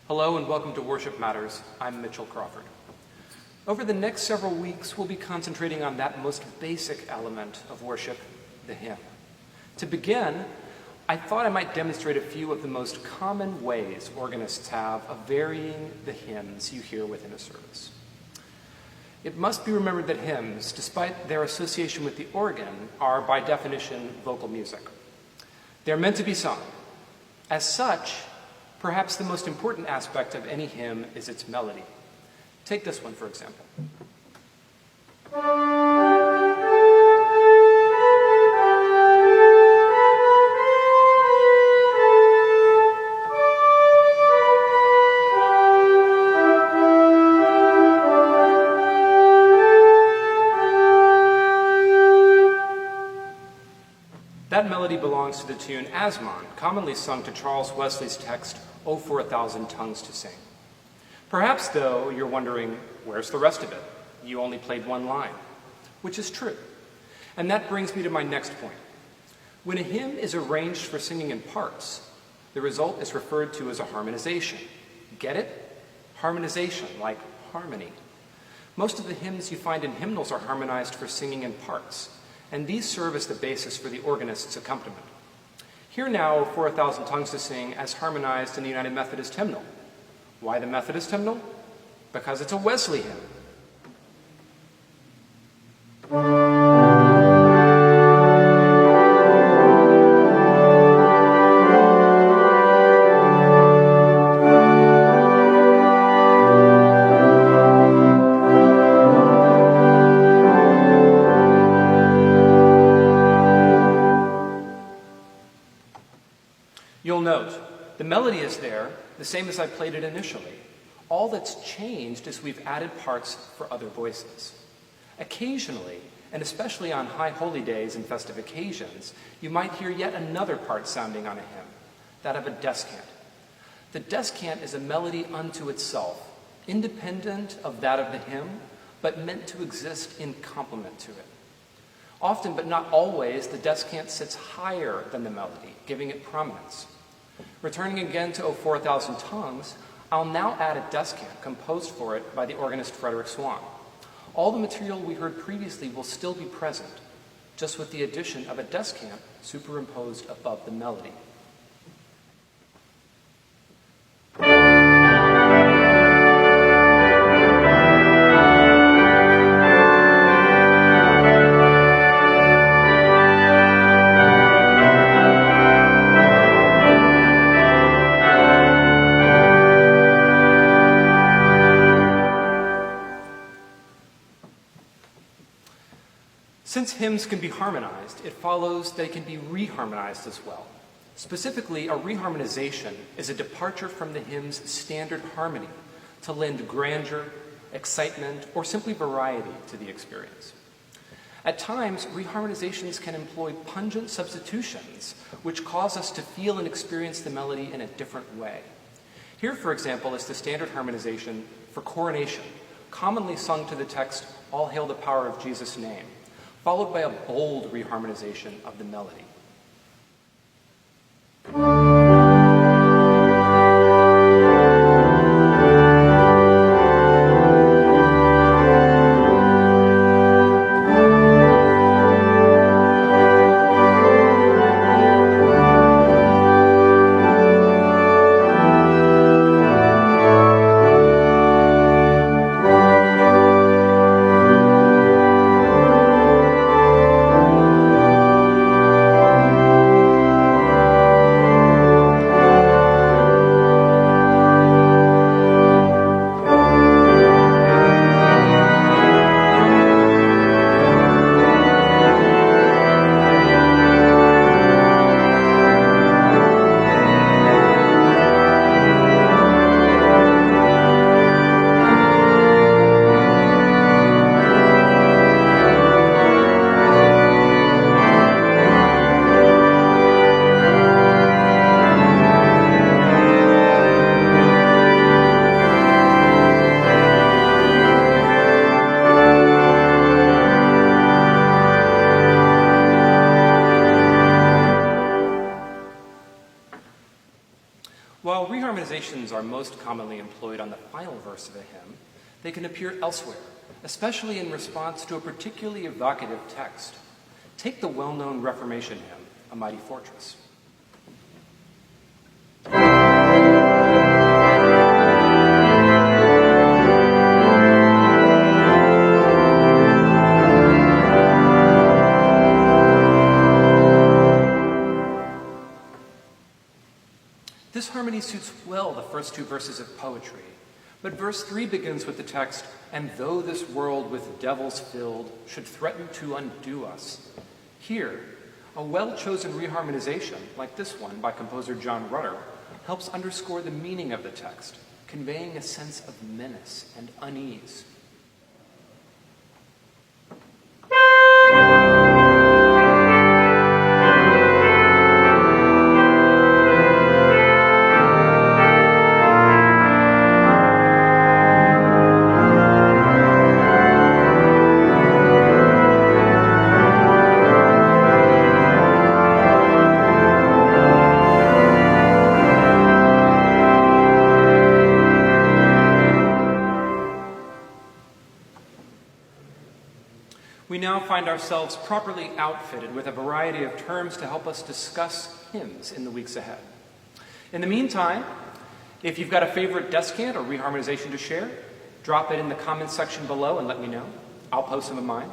Hello and welcome to Worship Matters. I'm Mitchell Crawford. Over the next several weeks, we'll be concentrating on that most basic element of worship, the hymn. To begin, I thought I might demonstrate a few of the most common ways organists have of varying the hymns you hear within a service. It must be remembered that hymns, despite their association with the organ, are by definition vocal music. They're meant to be sung. As such, perhaps the most important aspect of any hymn is its melody. Take this one, for example. That melody belongs to the tune Asmon, commonly sung to Charles Wesley's text, "O for a thousand tongues to sing." Perhaps, though, you're wondering, where's the rest of it? You only played one line, which is true. And that brings me to my next point. When a hymn is arranged for singing in parts, the result is referred to as a harmonization. Get it? Harmonization, like harmony. Most of the hymns you find in hymnals are harmonized for singing in parts, and these serve as the basis for the organist's accompaniment. Hear now "For a Thousand Tongues to Sing" as harmonized in the United Methodist hymnal. Why the Methodist hymnal? Because it's a Wesley hymn. You'll note, the melody is there, the same as I played it initially. All that's changed is we've added parts for other voices. Occasionally, and especially on high holy days and festive occasions, you might hear yet another part sounding on a hymn, that of a descant. The descant is a melody unto itself, independent of that of the hymn, but meant to exist in complement to it. Often, but not always, the descant sits higher than the melody, giving it prominence. Returning again to "O for a Thousand Tongues," I'll now add a descant composed for it by the organist Frederick Swan. All the material we heard previously will still be present, just with the addition of a descant superimposed above the melody. Since hymns can be harmonized, it follows they can be reharmonized as well. Specifically, a reharmonization is a departure from the hymn's standard harmony to lend grandeur, excitement, or simply variety to the experience. At times, reharmonizations can employ pungent substitutions, which cause us to feel and experience the melody in a different way. Here, for example, is the standard harmonization for Coronation, commonly sung to the text, "All hail the power of Jesus' name," followed by a bold reharmonization of the melody. While reharmonizations are most commonly employed on the final verse of a hymn, they can appear elsewhere, especially in response to a particularly evocative text. Take the well-known Reformation hymn, A Mighty Fortress. This harmony suits well the first two verses of poetry, but verse 3 begins with the text, "And though this world with devils filled should threaten to undo us." Here, a well-chosen reharmonization, like this one by composer John Rutter, helps underscore the meaning of the text, conveying a sense of menace and unease. We now find ourselves properly outfitted with a variety of terms to help us discuss hymns in the weeks ahead. In the meantime, if you've got a favorite descant or reharmonization to share, drop it in the comments section below and let me know. I'll post some of mine.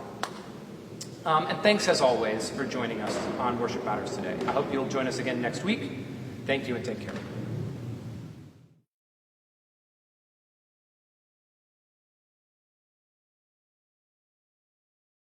And thanks, as always, for joining us on Worship Matters today. I hope you'll join us again next week. Thank you and take care.